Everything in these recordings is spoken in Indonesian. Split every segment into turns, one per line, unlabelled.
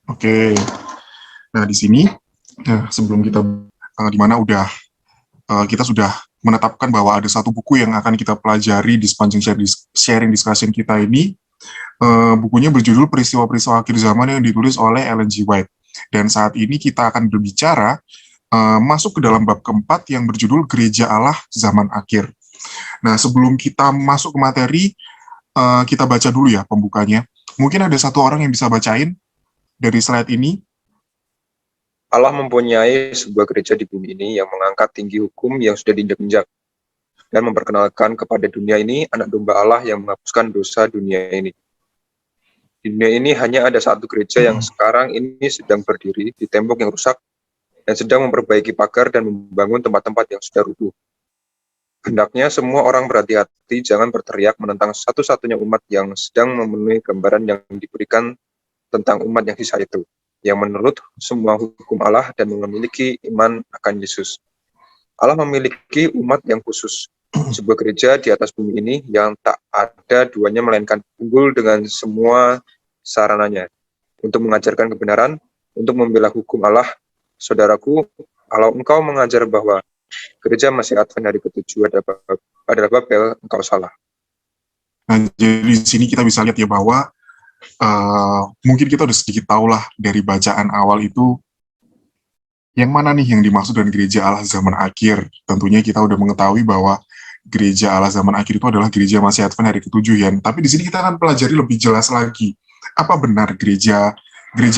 Oke. Nah, di sini sebelum kita di mana kita sudah menetapkan bahwa ada satu buku yang akan kita pelajari di sepanjang sharing discussion kita ini. Bukunya berjudul Peristiwa-peristiwa Akhir Zaman yang ditulis oleh Ellen G. White. Dan saat ini kita akan berbicara masuk ke dalam bab keempat yang berjudul Gereja Allah Zaman Akhir. Nah, sebelum kita masuk ke materi, kita baca dulu ya pembukanya. Mungkin ada satu orang yang bisa bacain dari slide ini.
Allah mempunyai sebuah gereja di bumi ini yang mengangkat tinggi hukum yang sudah diinjak-injak dan memperkenalkan kepada dunia ini anak domba Allah yang menghapuskan dosa dunia ini. Di dunia ini hanya ada satu gereja yang sekarang ini sedang berdiri di tembok yang rusak dan sedang memperbaiki pagar dan membangun tempat-tempat yang sudah rubuh. Hendaknya semua orang berhati-hati jangan berteriak menentang satu-satunya umat yang sedang memenuhi gambaran yang diberikan tentang umat yang sisa itu, yang menurut semua hukum Allah dan memiliki iman akan Yesus. Allah memiliki umat yang khusus, sebuah gereja di atas bumi ini yang tak ada duanya melainkan unggul dengan semua sarananya, untuk mengajarkan kebenaran, untuk membela hukum Allah. Saudaraku, kalau engkau mengajar bahwa gereja masih Advent hari ke-7 adalah Babel, engkau salah.
Nah, jadi di sini kita bisa lihat ya bahwa mungkin kita udah sedikit tahu lah dari bacaan awal itu yang mana nih yang dimaksud dengan gereja Allah zaman akhir. Tentunya kita udah mengetahui bahwa gereja Allah zaman akhir itu adalah gereja masih Advent hari ke-7 ya. Tapi di sini kita akan pelajari lebih jelas lagi apa benar gereja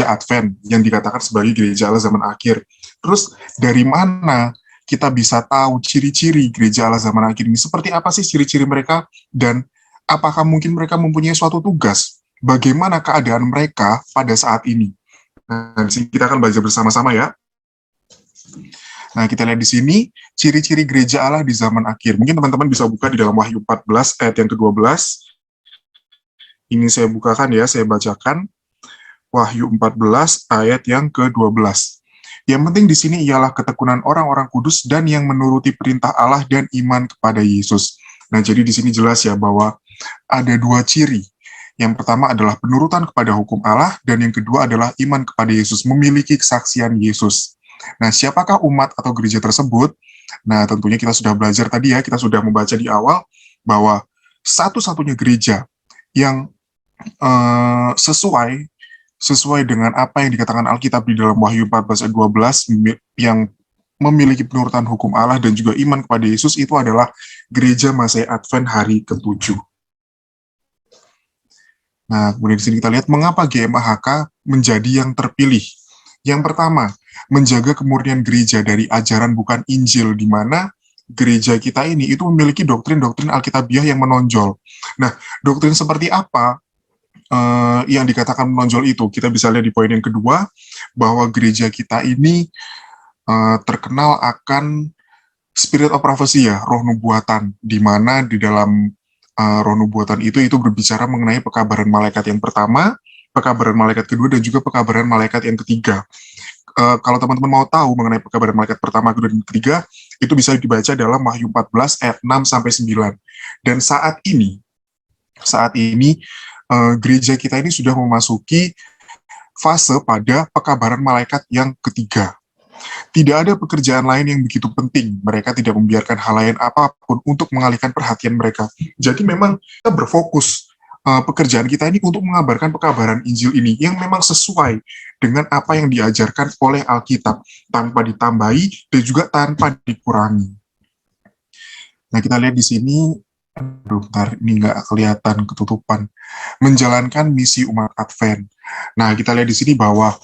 Advent yang dikatakan sebagai gereja Allah zaman akhir. Terus dari mana kita bisa tahu ciri-ciri gereja Allah zaman akhir ini, seperti apa sih ciri-ciri mereka, dan apakah mungkin mereka mempunyai suatu tugas, bagaimana keadaan mereka pada saat ini. Nah, di sini kita akan belajar bersama-sama ya. Nah, kita lihat di sini ciri-ciri gereja Allah di zaman akhir. Mungkin teman-teman bisa buka di dalam Wahyu 14 ayat yang ke-12. Ini saya bukakan ya, saya bacakan. Wahyu 14 ayat yang ke-12. Yang penting di sini ialah ketekunan orang-orang kudus dan yang menuruti perintah Allah dan iman kepada Yesus. Nah, jadi di sini jelas ya bahwa ada dua ciri. Yang pertama adalah penurutan kepada hukum Allah, dan yang kedua adalah iman kepada Yesus, memiliki kesaksian Yesus. Nah, siapakah umat atau gereja tersebut? Nah, tentunya kita sudah belajar tadi ya, kita sudah membaca di awal bahwa satu-satunya gereja yang sesuai dengan apa yang dikatakan Alkitab di dalam Wahyu 14 ayat 12 yang memiliki penurutan hukum Allah dan juga iman kepada Yesus, itu adalah gereja Masai Advent hari ke-7. Nah, kemudian di sini kita lihat mengapa GMAHK menjadi yang terpilih. Yang pertama, menjaga kemurnian gereja dari ajaran bukan Injil, di mana gereja kita ini itu memiliki doktrin-doktrin Alkitabiah yang menonjol. Nah, doktrin seperti apa yang dikatakan menonjol itu? Kita bisa lihat di poin yang kedua, bahwa gereja kita ini terkenal akan spirit of prophecy ya, roh nubuatan, di mana di dalam roh nubuatan itu berbicara mengenai pekabaran malaikat yang pertama, pekabaran malaikat kedua, dan juga pekabaran malaikat yang ketiga. Kalau teman-teman mau tahu mengenai pekabaran malaikat pertama, kedua, dan ketiga, itu bisa dibaca dalam Wahyu 14 ayat 6-9. Dan saat ini gereja kita ini sudah memasuki fase pada pekabaran malaikat yang ketiga. Tidak ada pekerjaan lain yang begitu penting. Mereka tidak membiarkan hal lain apapun untuk mengalihkan perhatian mereka. Jadi memang kita berfokus pekerjaan kita ini untuk mengabarkan pekabaran Injil ini yang memang sesuai dengan apa yang diajarkan oleh Alkitab, tanpa ditambahi dan juga tanpa dikurangi. Nah, kita lihat di sini, bentar, ini nggak kelihatan ketutupan. Menjalankan misi umat Advent. Nah, kita lihat di sini bahwa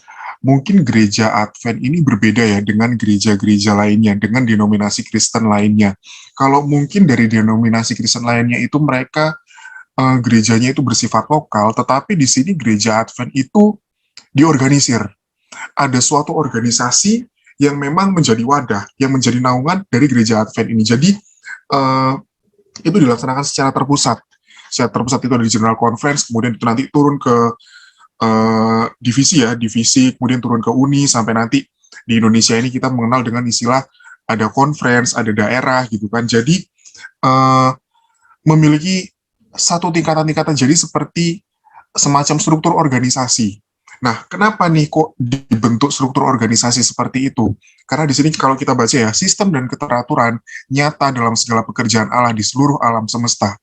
mungkin gereja Advent ini berbeda ya dengan gereja-gereja lainnya, dengan denominasi Kristen lainnya. Kalau mungkin dari denominasi Kristen lainnya itu mereka gerejanya itu bersifat lokal, tetapi di sini gereja Advent itu diorganisir. Ada suatu organisasi yang memang menjadi wadah, yang menjadi naungan dari gereja Advent ini. Jadi itu dilaksanakan secara terpusat. Secara terpusat itu ada di General Conference, kemudian itu nanti turun ke divisi, kemudian turun ke uni, sampai nanti di Indonesia ini kita mengenal dengan istilah ada conference, ada daerah gitu kan. Jadi memiliki satu tingkatan-tingkatan, jadi seperti semacam struktur organisasi. Nah, kenapa nih kok dibentuk struktur organisasi seperti itu? Karena di sini kalau kita baca ya, sistem dan keteraturan nyata dalam segala pekerjaan Allah di seluruh alam semesta.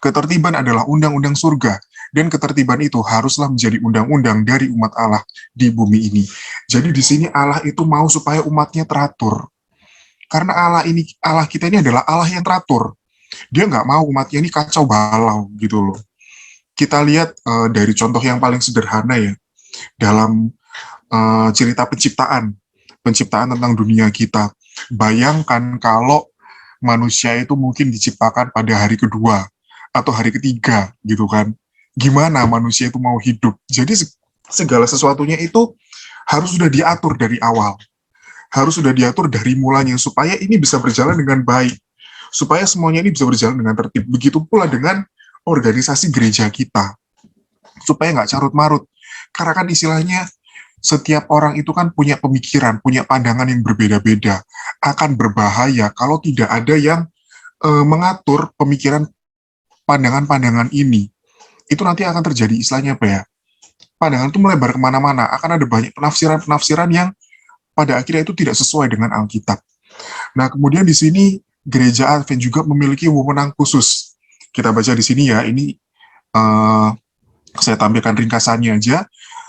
Ketertiban adalah undang-undang surga, dan ketertiban itu haruslah menjadi undang-undang dari umat Allah di bumi ini. Jadi di sini Allah itu mau supaya umatnya teratur. Karena Allah kita ini adalah Allah yang teratur. Dia nggak mau umatnya ini kacau balau gitu loh. Kita lihat dari contoh yang paling sederhana ya, dalam cerita penciptaan tentang dunia kita. Bayangkan kalau manusia itu mungkin diciptakan pada hari kedua atau hari ketiga gitu kan. Gimana manusia itu mau hidup? Jadi segala sesuatunya itu harus sudah diatur dari awal. Harus sudah diatur dari mulanya supaya ini bisa berjalan dengan baik. Supaya semuanya ini bisa berjalan dengan tertib. Begitu pula dengan organisasi gereja kita. Supaya nggak carut-marut. Karena kan istilahnya setiap orang itu kan punya pemikiran, punya pandangan yang berbeda-beda. Akan berbahaya kalau tidak ada yang mengatur pemikiran pandangan-pandangan ini. Itu nanti akan terjadi istilahnya apa ya? Pandangan itu melebar kemana-mana. Akan ada banyak penafsiran-penafsiran yang pada akhirnya itu tidak sesuai dengan Alkitab. Nah, kemudian di sini gereja Advent juga memiliki wewenang khusus. Kita baca di sini ya, ini saya tampilkan ringkasannya aja.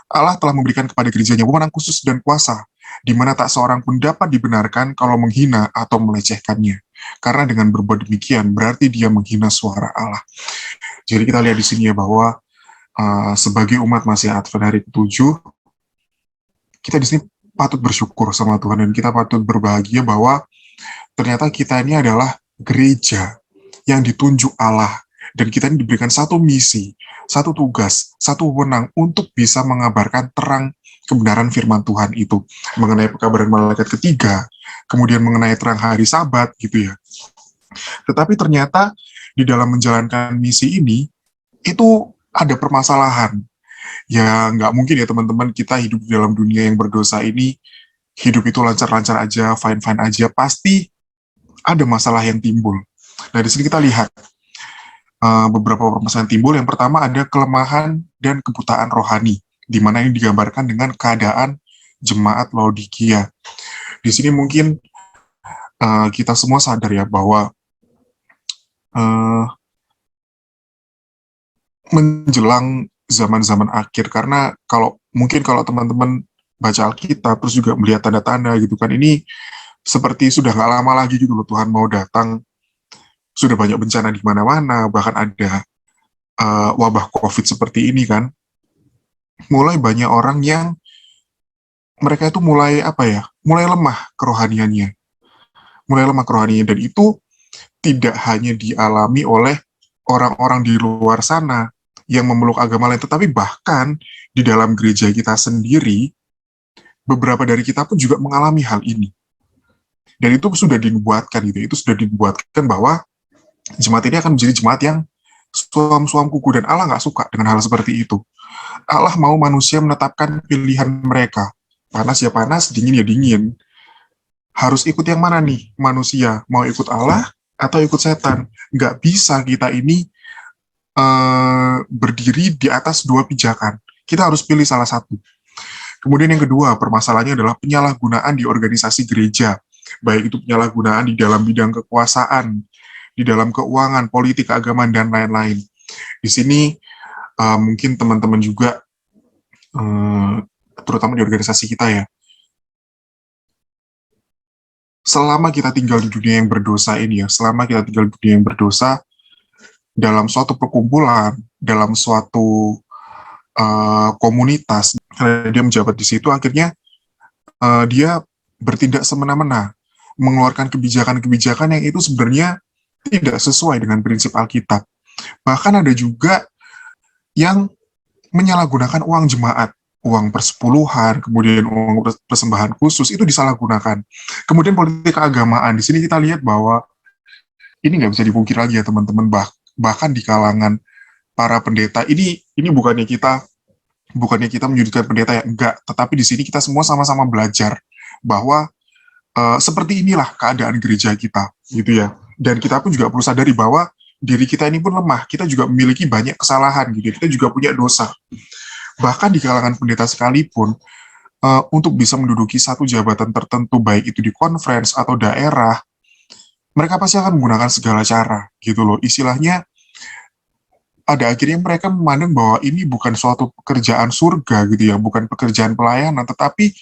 Allah telah memberikan kepada gerejanya wewenang khusus dan kuasa, di mana tak seorang pun dapat dibenarkan kalau menghina atau melecehkannya. Karena dengan berbuat demikian, berarti dia menghina suara Allah. Jadi kita lihat di sini ya bahwa sebagai umat masih Advent hari ke-7, kita di sini patut bersyukur sama Tuhan dan kita patut berbahagia bahwa ternyata kita ini adalah gereja yang ditunjuk Allah dan kita ini diberikan satu misi, satu tugas, satu wewenang untuk bisa mengabarkan terang kebenaran firman Tuhan itu mengenai pekabaran malaikat ketiga, kemudian mengenai terang hari Sabat gitu ya. Tetapi ternyata di dalam menjalankan misi ini itu ada permasalahan. Ya nggak mungkin ya teman-teman kita hidup di dalam dunia yang berdosa ini, hidup itu lancar-lancar aja, fine-fine aja, pasti ada masalah yang timbul. Nah di sini kita lihat beberapa permasalahan timbul. Yang pertama ada kelemahan dan kebutaan rohani, di mana ini digambarkan dengan keadaan jemaat Laodikia. Di sini mungkin kita semua sadar ya bahwa menjelang zaman-zaman akhir, karena kalau teman-teman baca Alkitab terus juga melihat tanda-tanda gitu kan, ini seperti sudah nggak lama lagi gitu loh Tuhan mau datang. Sudah banyak bencana di mana-mana, bahkan ada wabah COVID seperti ini kan. Mulai banyak orang yang mereka itu mulai lemah kerohaniannya. Dan itu tidak hanya dialami oleh orang-orang di luar sana yang memeluk agama lain, tetapi bahkan di dalam gereja kita sendiri, beberapa dari kita pun juga mengalami hal ini. Dan itu sudah dibuatkan gitu, itu sudah dibuatkan bahwa jemaat ini akan menjadi jemaat yang suam-suam kuku, dan Allah nggak suka dengan hal seperti itu. Allah mau manusia menetapkan pilihan mereka. Panas ya panas, dingin ya dingin. Harus ikut yang mana nih manusia? Mau ikut Allah atau ikut setan? Nggak bisa kita ini berdiri di atas dua pijakan. Kita harus pilih salah satu. Kemudian yang kedua, permasalahannya adalah penyalahgunaan di organisasi gereja. Baik itu penyalahgunaan di dalam bidang kekuasaan, di dalam keuangan, politik, keagamaan, dan lain-lain. Di sini mungkin teman-teman juga, terutama di organisasi kita ya, selama kita tinggal di dunia yang berdosa ini ya, dalam suatu perkumpulan, dalam suatu komunitas, dia menjabat di situ, akhirnya dia bertindak semena-mena, mengeluarkan kebijakan-kebijakan yang itu sebenarnya tidak sesuai dengan prinsip Alkitab. Bahkan ada juga yang menyalahgunakan uang jemaat, uang persepuluhan, kemudian uang persembahan khusus, itu disalahgunakan. Kemudian politik keagamaan, di sini kita lihat bahwa ini nggak bisa dipungkir lagi ya teman-teman, bahkan di kalangan para pendeta, ini bukannya kita menyudutkan pendeta ya, enggak, tetapi di sini kita semua sama-sama belajar bahwa seperti inilah keadaan gereja kita, gitu ya. Dan kita pun juga perlu sadari bahwa diri kita ini pun lemah, kita juga memiliki banyak kesalahan, gitu ya. Kita juga punya dosa. Bahkan di kalangan pendeta sekalipun, untuk bisa menduduki satu jabatan tertentu, baik itu di conference atau daerah, mereka pasti akan menggunakan segala cara, gitu loh. Istilahnya, pada akhirnya mereka memandang bahwa ini bukan suatu pekerjaan surga, gitu ya, bukan pekerjaan pelayanan, tetapi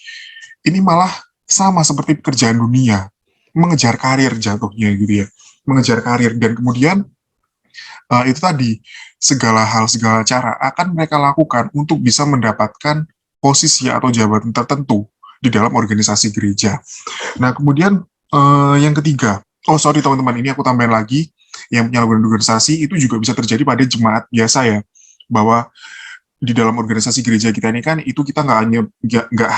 ini malah sama seperti pekerjaan dunia, mengejar karir jatuhnya, gitu ya, mengejar karir. Dan kemudian, itu tadi, segala hal, segala cara akan mereka lakukan untuk bisa mendapatkan posisi atau jabatan tertentu di dalam organisasi gereja. Nah, kemudian yang ketiga, oh sorry teman-teman, ini aku tambahin lagi, yang penyalahgunaan organisasi itu juga bisa terjadi pada jemaat biasa ya, bahwa di dalam organisasi gereja kita ini kan itu kita nggak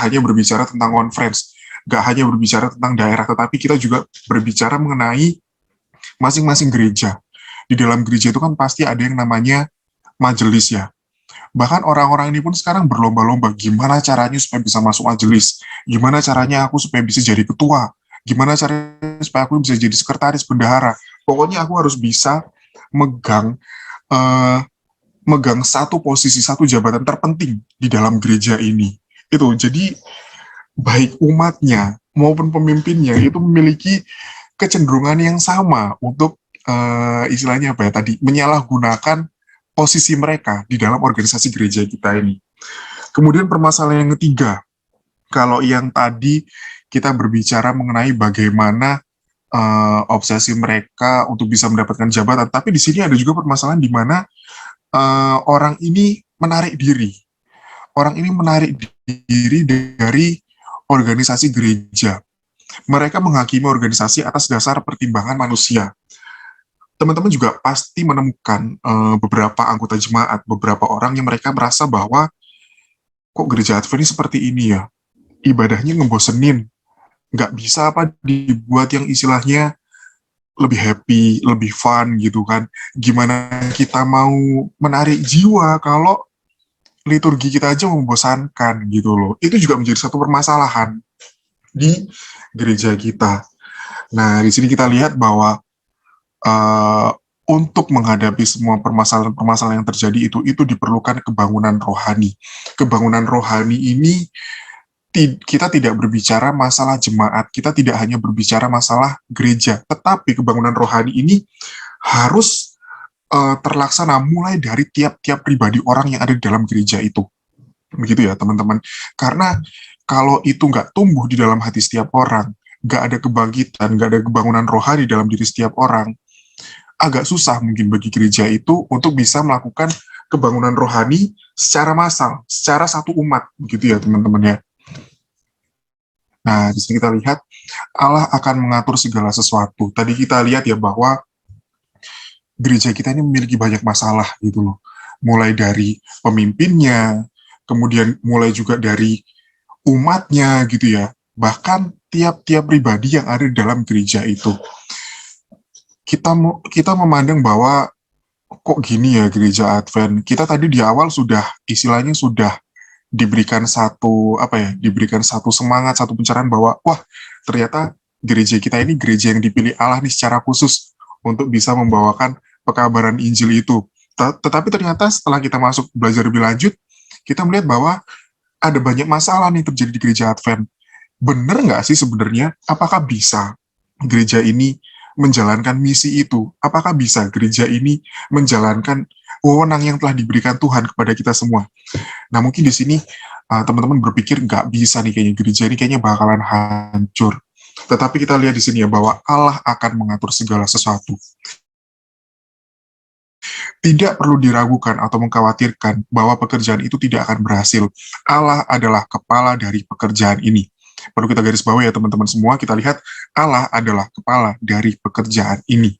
hanya berbicara tentang conference, nggak hanya berbicara tentang daerah, tetapi kita juga berbicara mengenai masing-masing gereja. Di dalam gereja itu kan pasti ada yang namanya majelis ya. Bahkan orang-orang ini pun sekarang berlomba-lomba gimana caranya supaya bisa masuk majelis, gimana caranya aku supaya bisa jadi ketua, gimana caranya supaya aku bisa jadi sekretaris bendahara. Pokoknya aku harus bisa megang eh, megang satu posisi, satu jabatan terpenting di dalam gereja ini. Itu jadi baik umatnya maupun pemimpinnya itu memiliki kecenderungan yang sama untuk istilahnya apa ya tadi, menyalahgunakan posisi mereka di dalam organisasi gereja kita ini. Kemudian permasalahan yang ketiga, kalau yang tadi kita berbicara mengenai bagaimana obsesi mereka untuk bisa mendapatkan jabatan, tapi di sini ada juga permasalahan di mana orang ini menarik diri. Orang ini menarik diri dari organisasi gereja. Mereka menghakimi organisasi atas dasar pertimbangan manusia. Teman-teman juga pasti menemukan beberapa anggota jemaat, beberapa orang yang mereka merasa bahwa kok gereja Advent ini seperti ini ya, ibadahnya ngebosenin, nggak bisa apa dibuat yang istilahnya lebih happy, lebih fun gitu kan. Gimana kita mau menarik jiwa kalau liturgi kita aja membosankan gitu loh. Itu juga menjadi satu permasalahan di gereja kita. Nah, di sini kita lihat bahwa untuk menghadapi semua permasalahan-permasalahan yang terjadi itu diperlukan kebangunan rohani. Kebangunan rohani ini kita tidak berbicara masalah jemaat, kita tidak hanya berbicara masalah gereja, tetapi kebangunan rohani ini harus terlaksana mulai dari tiap-tiap pribadi orang yang ada di dalam gereja itu. Begitu ya teman-teman. Karena kalau itu nggak tumbuh di dalam hati setiap orang, nggak ada kebangkitan, nggak ada kebangunan rohani dalam diri setiap orang, agak susah mungkin bagi gereja itu untuk bisa melakukan kebangunan rohani secara massal, secara satu umat, begitu ya teman-teman ya. Nah, di sini kita lihat Allah akan mengatur segala sesuatu. Tadi kita lihat ya bahwa gereja kita ini memiliki banyak masalah gitu loh. Mulai dari pemimpinnya, kemudian mulai juga dari umatnya gitu ya. Bahkan tiap-tiap pribadi yang ada di dalam gereja itu. Kita memandang bahwa kok gini ya gereja Advent. Kita tadi di awal sudah istilahnya sudah diberikan diberikan satu semangat, satu pencerahan bahwa wah ternyata gereja kita ini gereja yang dipilih Allah nih secara khusus untuk bisa membawakan pekabaran Injil itu. Tetapi ternyata setelah kita masuk belajar lebih lanjut, kita melihat bahwa ada banyak masalah nih terjadi di gereja Advent. Benar nggak sih sebenarnya? Apakah bisa gereja ini menjalankan misi itu? Apakah bisa gereja ini menjalankan wewenang yang telah diberikan Tuhan kepada kita semua? Nah, mungkin di sini teman-teman berpikir nggak bisa nih kayaknya gereja ini kayaknya bakalan hancur. Tetapi kita lihat di sini ya bahwa Allah akan mengatur segala sesuatu. Tidak perlu diragukan atau mengkhawatirkan bahwa pekerjaan itu tidak akan berhasil. Allah adalah kepala dari pekerjaan ini. Perlu kita garis bawahi ya teman-teman semua, kita lihat Allah adalah kepala dari pekerjaan ini.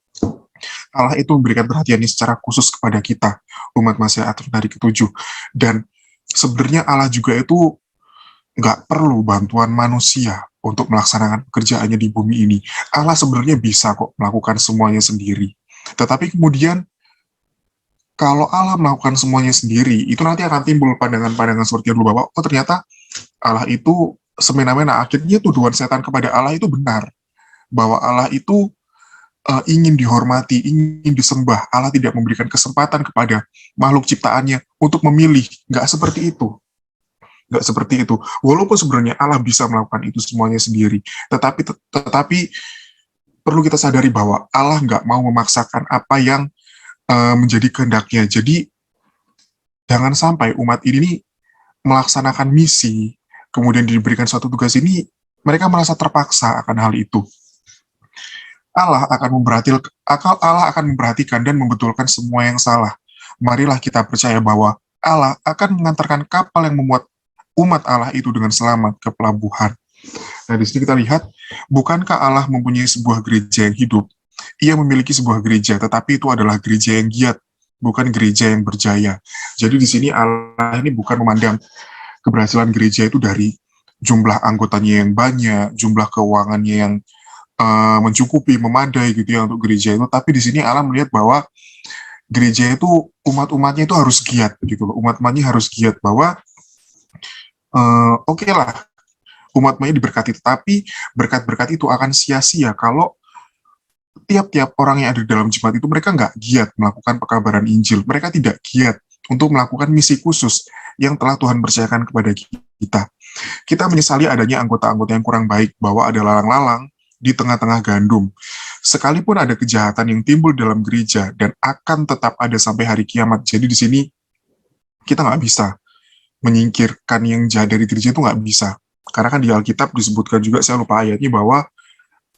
Allah itu memberikan perhatiannya secara khusus kepada kita, umat Masih Advent hari ke-7. Dan sebenarnya Allah juga itu nggak perlu bantuan manusia untuk melaksanakan pekerjaannya di bumi ini. Allah sebenarnya bisa kok melakukan semuanya sendiri. Tetapi kemudian, kalau Allah melakukan semuanya sendiri, itu nanti akan timbul pandangan-pandangan seperti yang dulu Bapak, oh ternyata Allah itu semena-mena. Akhirnya tuduhan setan kepada Allah itu benar. Bahwa Allah itu ingin dihormati, ingin disembah, Allah tidak memberikan kesempatan kepada makhluk ciptaannya untuk memilih. Nggak seperti itu. Nggak seperti itu. Walaupun sebenarnya Allah bisa melakukan itu semuanya sendiri, tetapi perlu kita sadari bahwa Allah nggak mau memaksakan apa yang menjadi kehendaknya. Jadi jangan sampai umat ini melaksanakan misi, kemudian diberikan suatu tugas ini, mereka merasa terpaksa akan hal itu. Allah akan memperhatikan dan membetulkan semua yang salah. Marilah kita percaya bahwa Allah akan mengantarkan kapal yang memuat umat Allah itu dengan selamat ke pelabuhan. Nah, di sini kita lihat, bukankah Allah mempunyai sebuah gereja yang hidup? Ia memiliki sebuah gereja, tetapi itu adalah gereja yang giat, bukan gereja yang berjaya. Jadi di sini Allah ini bukan memandang keberhasilan gereja itu dari jumlah anggotanya yang banyak, jumlah keuangannya yang mencukupi, memadai gitu ya untuk gereja itu. Tapi di sini Allah melihat bahwa gereja itu umat-umatnya itu harus giat gitu loh. Umat-umatnya harus giat bahwa oke lah, umat-umatnya diberkati, tetapi berkat-berkat itu akan sia-sia kalau tiap-tiap orang yang ada di dalam jemaat itu mereka nggak giat melakukan pekabaran Injil. Mereka tidak giat untuk melakukan misi khusus yang telah Tuhan percayakan kepada kita. Kita menyesali adanya anggota-anggota yang kurang baik, bahwa ada lalang-lalang di tengah-tengah gandum. Sekalipun ada kejahatan yang timbul dalam gereja dan akan tetap ada sampai hari kiamat. Jadi di sini kita nggak bisa menyingkirkan yang jahat dari gereja, itu nggak bisa. Karena kan di Alkitab disebutkan juga, saya lupa ayatnya, bahwa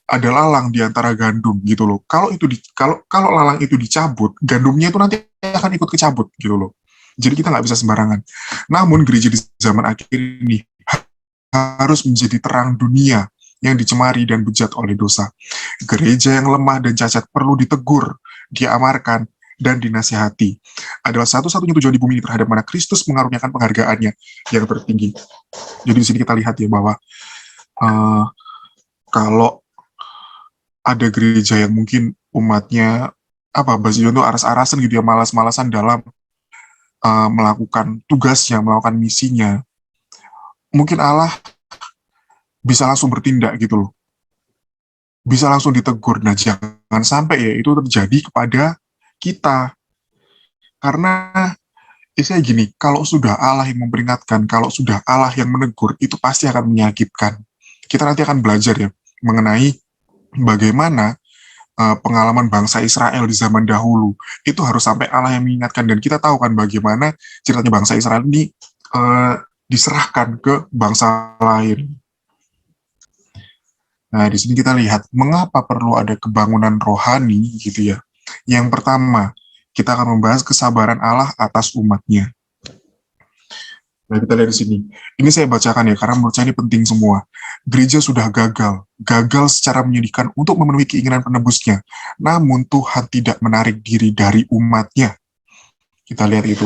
ada lalang di antara gandum gitu loh. Kalau lalang itu dicabut, gandumnya itu nanti akan ikut kecabut gitu loh. Jadi kita nggak bisa sembarangan. Namun gereja di zaman akhir ini harus menjadi terang dunia yang dicemari dan bejat oleh dosa. Gereja yang lemah dan cacat perlu ditegur, diamarkan, dan dinasihati. Adalah satu-satunya tujuan di bumi ini terhadap mana Kristus mengaruniakan penghargaannya yang tertinggi. Jadi di sini kita lihat ya bahwa kalau ada gereja yang mungkin umatnya bahasanya itu aras-arasan gitu ya, malas-malasan dalam melakukan tugasnya, melakukan misinya, mungkin Allah bisa langsung bertindak gitu loh. Bisa langsung ditegur. Nah, jangan sampai ya itu terjadi kepada kita. Karena saya gini, kalau sudah Allah yang memperingatkan, kalau sudah Allah yang menegur, itu pasti akan menyakitkan. Kita nanti akan belajar ya mengenai bagaimana pengalaman bangsa Israel di zaman dahulu. Itu harus sampai Allah yang mengingatkan. Dan kita tahu kan bagaimana ceritanya bangsa Israel ini diserahkan ke bangsa lain. Nah, di sini kita lihat mengapa perlu ada kebangunan rohani gitu ya. Yang pertama, kita akan membahas kesabaran Allah atas umatnya. Nah, kita lihat di sini. Ini saya bacakan ya, karena menurut saya ini penting semua. Gereja sudah gagal secara menyedihkan untuk memenuhi keinginan penebusnya. Namun Tuhan tidak menarik diri dari umatnya. Kita lihat itu.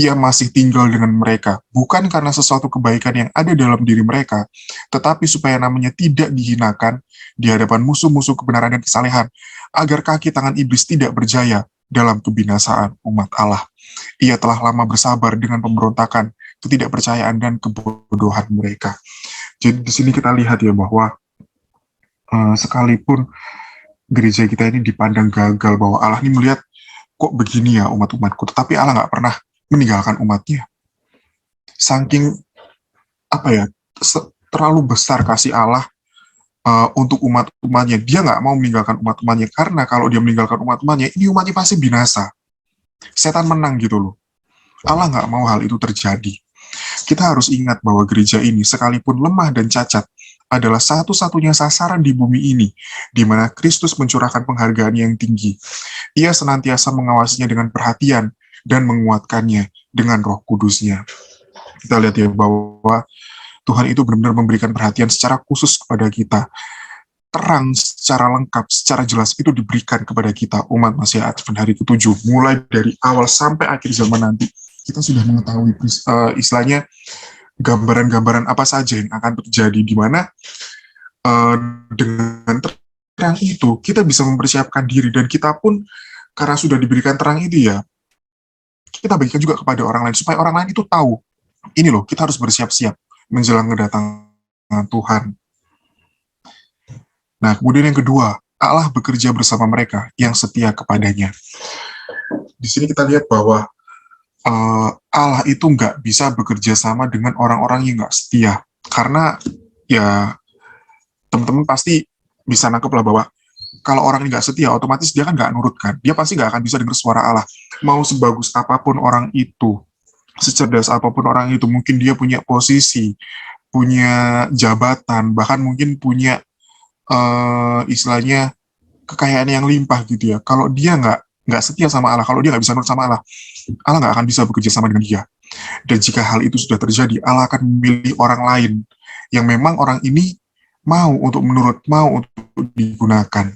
Ia masih tinggal dengan mereka, bukan karena sesuatu kebaikan yang ada dalam diri mereka, tetapi supaya namanya tidak dihinakan di hadapan musuh-musuh kebenaran dan kesalehan, agar kaki tangan iblis tidak berjaya dalam kebinasaan umat Allah. Ia telah lama bersabar dengan pemberontakan, ketidakpercayaan, dan kebodohan mereka. Jadi di sini kita lihat ya bahwa sekalipun gereja kita ini dipandang gagal, bahwa Allah ini melihat kok begini ya umat-umatku, tetapi Allah nggak pernah meninggalkan umatnya. Saking terlalu besar kasih Allah untuk umat-umatnya, dia nggak mau meninggalkan umat-umatnya, karena kalau dia meninggalkan umat-umatnya, ini umatnya pasti binasa. Setan menang gitu loh. Allah nggak mau hal itu terjadi. Kita harus ingat bahwa gereja ini, sekalipun lemah dan cacat, adalah satu-satunya sasaran di bumi ini, di mana Kristus mencurahkan penghargaan yang tinggi. Ia senantiasa mengawasinya dengan perhatian dan menguatkannya dengan Roh Kudus-Nya. Kita lihat ya bahwa Tuhan itu benar-benar memberikan perhatian secara khusus kepada kita. Terang secara lengkap, secara jelas itu diberikan kepada kita, umat Mesias Advent hari ke-7. Mulai dari awal sampai akhir zaman nanti, kita sudah mengetahui istilahnya gambaran-gambaran apa saja yang akan terjadi, di mana dengan terang itu kita bisa mempersiapkan diri, dan kita pun karena sudah diberikan terang itu ya, kita bagikan juga kepada orang lain, supaya orang lain itu tahu, ini loh, kita harus bersiap-siap menjelang kedatangan Tuhan. Nah, kemudian yang kedua, Allah bekerja bersama mereka yang setia kepadanya. Di sini kita lihat bahwa Allah itu nggak bisa bekerja sama dengan orang-orang yang nggak setia. Karena ya teman-teman pasti bisa nangkep lah bahwa kalau orang ini nggak setia, otomatis dia kan nggak nurut kan. Dia pasti nggak akan bisa dengar suara Allah. Mau sebagus apapun orang itu, secerdas apapun orang itu, mungkin dia punya posisi, punya jabatan, bahkan mungkin punya istilahnya kekayaan yang limpah gitu ya. Kalau dia nggak setia sama Allah, kalau dia nggak bisa nurut sama Allah, Allah nggak akan bisa bekerja sama dengan dia. Dan jika hal itu sudah terjadi, Allah akan memilih orang lain yang memang orang ini mau untuk menurut, mau untuk digunakan.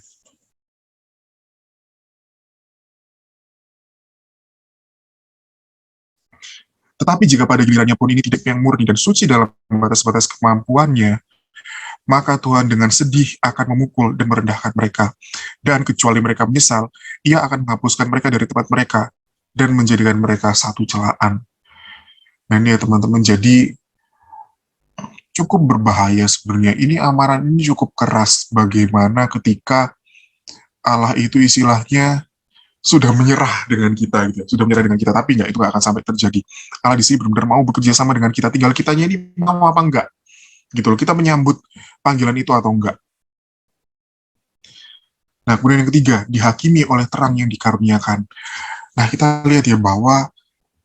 Tetapi jika pada gilirannya pun ini tidak yang murni dan suci dalam batas-batas kemampuannya, maka Tuhan dengan sedih akan memukul dan merendahkan mereka. Dan kecuali mereka menyesal, ia akan menghapuskan mereka dari tempat mereka dan menjadikan mereka satu celaan. Nah ini ya teman-teman, jadi cukup berbahaya sebenarnya. Ini amaran ini cukup keras bagaimana ketika Allah itu istilahnya sudah menyerah dengan kita gitu, sudah menyerah dengan kita, tapi itu nggak akan sampai terjadi. Allah di sini benar-benar mau bekerja sama dengan kita, tinggal kitanya ini mau apa enggak gitu loh, kita menyambut panggilan itu atau enggak. Nah kemudian yang ketiga, dihakimi oleh terang yang dikaruniakan. Nah kita lihat ya bahwa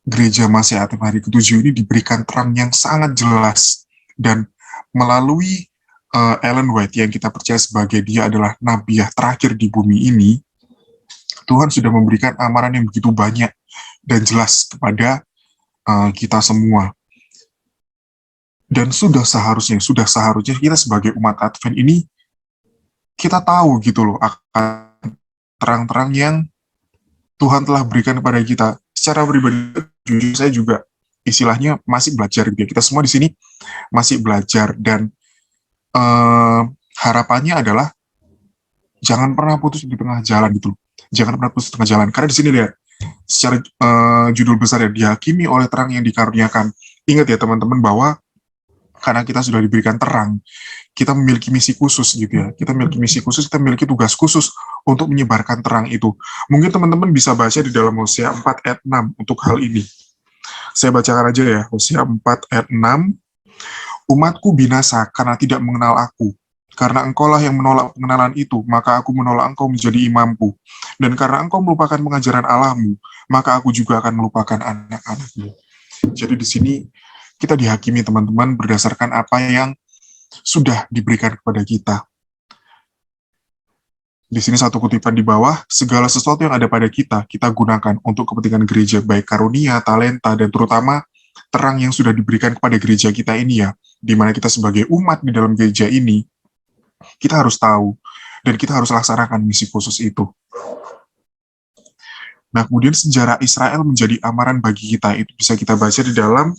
gereja Masih Atem hari ke-7 ini diberikan terang yang sangat jelas, dan melalui Ellen White yang kita percaya sebagai dia adalah nabiah terakhir di bumi ini, Tuhan sudah memberikan amaran yang begitu banyak dan jelas kepada kita semua. Dan sudah seharusnya kita sebagai umat Advent ini, kita tahu gitu loh akan terang-terang yang Tuhan telah berikan kepada kita. Secara pribadi, jujur saya juga istilahnya masih belajar gitu ya. Kita semua di sini masih belajar, dan harapannya adalah jangan pernah putus di tengah jalan gitu loh. Jangan pernah putus di tengah jalan. Karena di sini lihat, secara judul besar ya, dihakimi oleh terang yang dikaruniakan. Ingat ya teman-teman bahwa karena kita sudah diberikan terang, kita memiliki misi khusus gitu ya. Kita memiliki misi khusus, kita memiliki tugas khusus untuk menyebarkan terang itu. Mungkin teman-teman bisa baca di dalam Hosea 4 ayat 6 untuk hal ini. Saya bacakan aja ya, Hosea 4 ayat 6. Umatku binasa karena tidak mengenal aku. Karena engkaulah yang menolak pengenalan itu, maka aku menolak engkau menjadi imamku. Dan karena engkau melupakan pengajaran Allahmu, maka aku juga akan melupakan anak-anakmu. Jadi di sini kita dihakimi teman-teman berdasarkan apa yang sudah diberikan kepada kita. Di sini satu kutipan di bawah, segala sesuatu yang ada pada kita, kita gunakan untuk kepentingan gereja, baik karunia, talenta, dan terutama terang yang sudah diberikan kepada gereja kita ini ya, di mana kita sebagai umat di dalam gereja ini, kita harus tahu, dan kita harus laksanakan misi khusus itu. Nah, kemudian sejarah Israel menjadi amaran bagi kita, itu bisa kita baca di dalam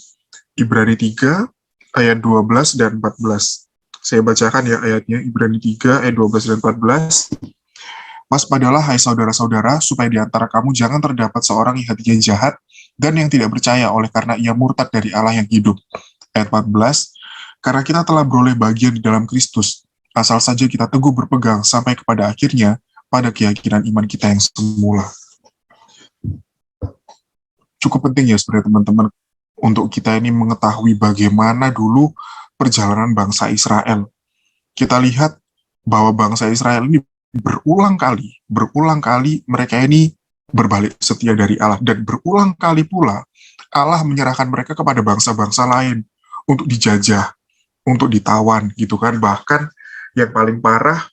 Ibrani 3 ayat 12 dan 14. Saya bacakan ya ayatnya, Ibrani 3 ayat 12 dan 14. Waspadalah hai saudara-saudara, supaya di antara kamu jangan terdapat seorang yang hatinya jahat dan yang tidak percaya oleh karena ia murtad dari Allah yang hidup. Ayat 14, karena kita telah beroleh bagian di dalam Kristus, asal saja kita teguh berpegang sampai kepada akhirnya pada keyakinan iman kita yang semula. Cukup penting ya sebenarnya teman-teman, untuk kita ini mengetahui bagaimana dulu perjalanan bangsa Israel. Kita lihat bahwa bangsa Israel ini berulang kali mereka ini berbalik setia dari Allah, dan berulang kali pula Allah menyerahkan mereka kepada bangsa-bangsa lain untuk dijajah, untuk ditawan gitu kan. Bahkan yang paling parah,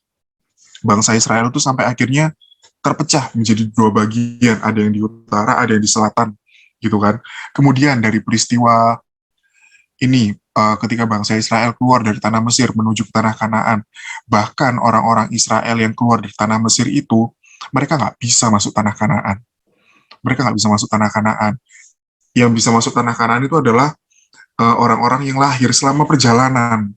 bangsa Israel itu sampai akhirnya terpecah menjadi dua bagian, ada yang di utara, ada yang di selatan gitu kan. Kemudian dari peristiwa ini, ketika bangsa Israel keluar dari tanah Mesir menuju ke tanah Kanaan, bahkan orang-orang Israel yang keluar dari tanah Mesir itu, mereka nggak bisa masuk tanah Kanaan. Mereka nggak bisa masuk tanah Kanaan. Yang bisa masuk tanah Kanaan itu adalah orang-orang yang lahir selama perjalanan.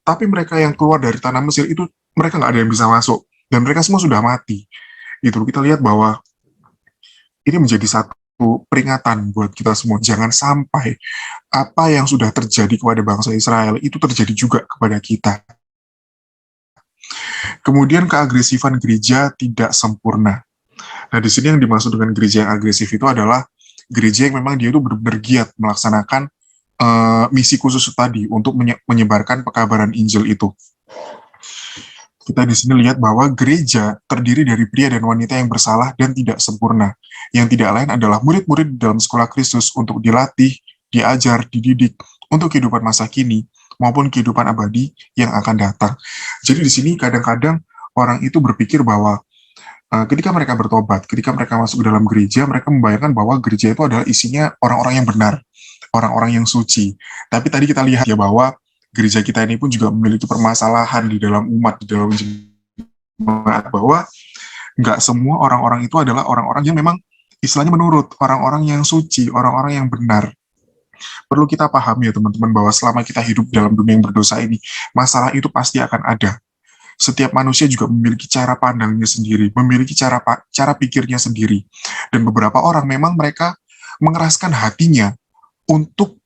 Tapi mereka yang keluar dari tanah Mesir itu, mereka nggak ada yang bisa masuk. Dan mereka semua sudah mati. Itu kita lihat bahwa ini menjadi satu peringatan buat kita semua. Jangan sampai apa yang sudah terjadi kepada bangsa Israel itu terjadi juga kepada kita. Kemudian keagresifan gereja tidak sempurna. Nah, di sini yang dimaksud dengan gereja yang agresif itu adalah gereja yang memang dia itu benar-benar giat melaksanakan misi khusus tadi untuk menyebarkan pekabaran Injil itu. Kita di sini lihat bahwa gereja terdiri dari pria dan wanita yang bersalah dan tidak sempurna. Yang tidak lain adalah murid-murid dalam sekolah Kristus untuk dilatih, diajar, dididik untuk kehidupan masa kini maupun kehidupan abadi yang akan datang. Jadi di sini kadang-kadang orang itu berpikir bahwa ketika mereka bertobat, ketika mereka masuk ke dalam gereja, mereka membayangkan bahwa gereja itu adalah isinya orang-orang yang benar, orang-orang yang suci. Tapi tadi kita lihat ya bahwa gereja kita ini pun juga memiliki permasalahan di dalam umat, di dalam jemaat, bahwa nggak semua orang-orang itu adalah orang-orang yang memang istilahnya menurut, orang-orang yang suci, orang-orang yang benar. Perlu kita pahami ya teman-teman, bahwa selama kita hidup dalam dunia yang berdosa ini, masalah itu pasti akan ada. Setiap manusia juga memiliki cara pandangnya sendiri, memiliki cara pikirnya sendiri. Dan beberapa orang memang mereka mengeraskan hatinya untuk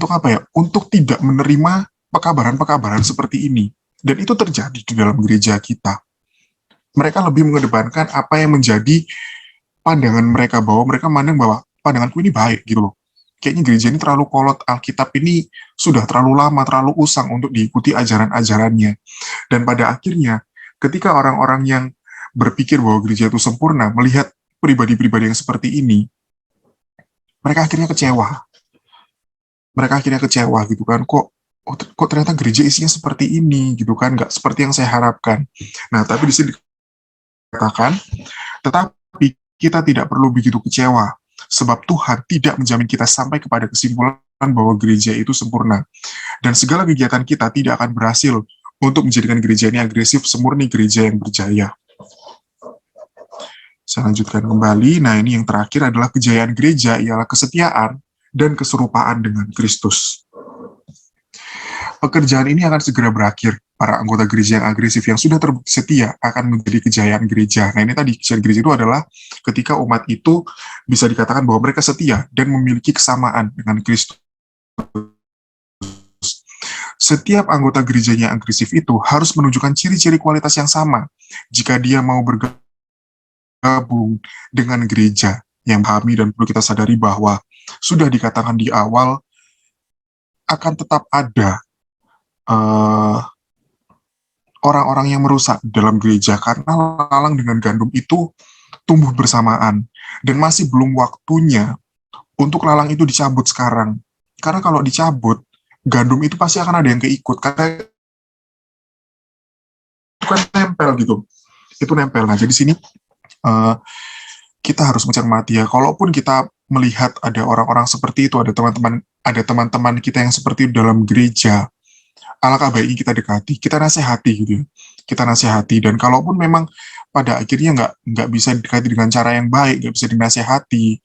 apa ya? Untuk tidak menerima pekabaran-pekabaran seperti ini. Dan itu terjadi di dalam gereja kita. Mereka lebih mengedepankan apa yang menjadi pandangan mereka, bahwa mereka memandang bahwa pandanganku ini baik gitu loh. Kayaknya gereja ini terlalu kolot, Alkitab ini sudah terlalu lama, terlalu usang untuk diikuti ajaran-ajarannya. Dan pada akhirnya, ketika orang-orang yang berpikir bahwa gereja itu sempurna, melihat pribadi-pribadi yang seperti ini, mereka akhirnya kecewa. Mereka akhirnya kecewa gitu kan, kok ternyata gereja isinya seperti ini gitu kan, nggak seperti yang saya harapkan. Nah, tapi di sini dikatakan, tetapi kita tidak perlu begitu kecewa, sebab Tuhan tidak menjamin kita sampai kepada kesimpulan bahwa gereja itu sempurna. Dan segala kegiatan kita tidak akan berhasil untuk menjadikan gereja ini agresif, semurni gereja yang berjaya. Saya lanjutkan kembali. Nah, ini yang terakhir adalah kejayaan gereja ialah kesetiaan dan keserupaan dengan Kristus. Pekerjaan ini akan segera berakhir. Para anggota gereja yang agresif yang sudah terbukti setia akan menjadi kejayaan gereja. Nah, ini tadi kejayaan gereja itu adalah ketika umat itu bisa dikatakan bahwa mereka setia dan memiliki kesamaan dengan Kristus. Setiap anggota gerejanya yang agresif itu harus menunjukkan ciri-ciri kualitas yang sama jika dia mau bergabung dengan gereja yang pahami. Dan perlu kita sadari bahwa sudah dikatakan di awal akan tetap ada orang-orang yang merusak dalam gereja, karena lalang dengan gandum itu tumbuh bersamaan, dan masih belum waktunya untuk lalang itu dicabut sekarang. Karena kalau dicabut, gandum itu pasti akan ada yang keikut, karena itu kan nempel gitu, itu nempel. Nah, jadi sini kita harus mencermati ya, kalaupun kita melihat ada orang-orang seperti itu, ada teman-teman kita yang seperti itu dalam gereja, alangkah baiknya kita dekati, kita nasihati gitu ya. Kita nasihati, dan kalaupun memang pada akhirnya nggak bisa didekati dengan cara yang baik, nggak bisa dinasihati,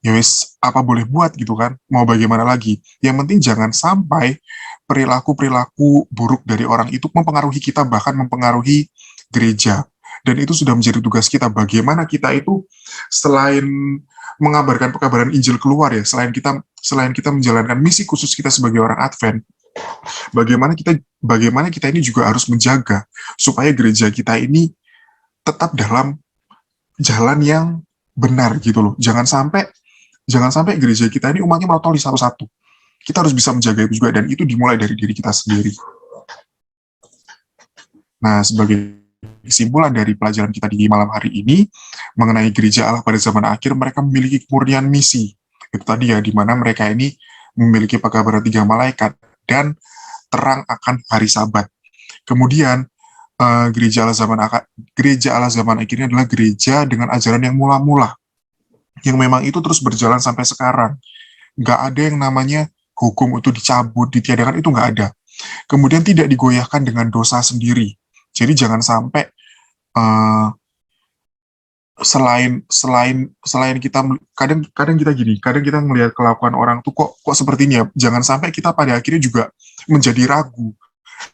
ya wis apa boleh buat gitu kan, mau bagaimana lagi. Yang penting jangan sampai perilaku-perilaku buruk dari orang itu mempengaruhi kita, bahkan mempengaruhi gereja. Dan itu sudah menjadi tugas kita, bagaimana kita itu selain mengabarkan pekabaran Injil keluar ya, selain kita menjalankan misi khusus kita sebagai orang Advent, bagaimana kita ini juga harus menjaga supaya gereja kita ini tetap dalam jalan yang benar gitu loh. Jangan sampai gereja kita ini umatnya melotoli satu-satu. Kita harus bisa menjaga itu juga, dan itu dimulai dari diri kita sendiri. Nah, sebagai kesimpulan dari pelajaran kita di malam hari ini mengenai gereja Allah pada zaman akhir, mereka memiliki kemurnian misi. Itu tadi ya, di mana mereka ini memiliki pekabaran 3 malaikat dan terang akan hari Sabat. Kemudian gereja Allah zaman akhirnya adalah gereja dengan ajaran yang mula-mula, yang memang itu terus berjalan sampai sekarang. Nggak ada yang namanya hukum itu dicabut, ditiadakan, itu nggak ada. Kemudian tidak digoyahkan dengan dosa sendiri. Jadi jangan sampai selain kita kadang kita melihat kelakuan orang tuh kok seperti ini ya, jangan sampai kita pada akhirnya juga menjadi ragu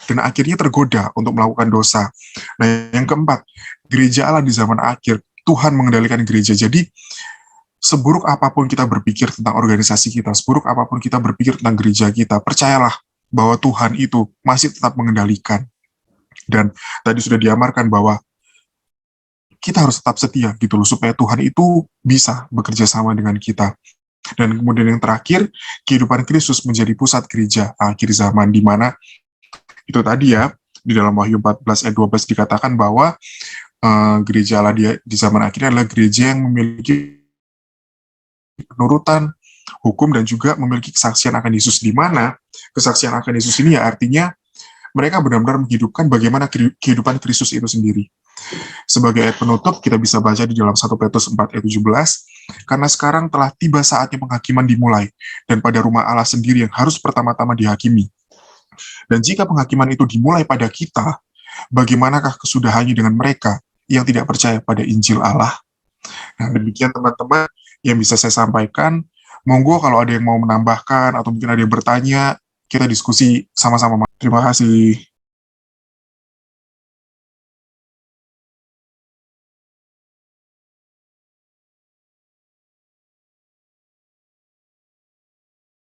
dan akhirnya tergoda untuk melakukan dosa. Nah, yang keempat, gereja Allah di zaman akhir, Tuhan mengendalikan gereja. Jadi seburuk apapun kita berpikir tentang organisasi kita, seburuk apapun kita berpikir tentang gereja kita, percayalah bahwa Tuhan itu masih tetap mengendalikan. Dan tadi sudah diamarkan bahwa kita harus tetap setia gitu loh, supaya Tuhan itu bisa bekerja sama dengan kita. Dan kemudian yang terakhir, kehidupan Kristus menjadi pusat gereja akhir zaman, di mana itu tadi ya, di dalam Wahyu 14 ayat 12 dikatakan bahwa gereja Allah di zaman akhir adalah gereja yang memiliki penurutan hukum dan juga memiliki kesaksian akan Yesus, di mana kesaksian akan Yesus ini ya artinya mereka benar-benar menghidupkan bagaimana kehidupan Kristus itu sendiri. Sebagai ayat penutup, kita bisa baca di dalam 1 Petrus 4 ayat 17, karena sekarang telah tiba saatnya penghakiman dimulai, dan pada rumah Allah sendiri yang harus pertama-tama dihakimi. Dan jika penghakiman itu dimulai pada kita, bagaimanakah kesudahannya dengan mereka yang tidak percaya pada Injil Allah? Nah, demikian teman-teman yang bisa saya sampaikan. Monggo kalau ada yang mau menambahkan atau mungkin ada yang bertanya, kita diskusi sama-sama. Terima kasih.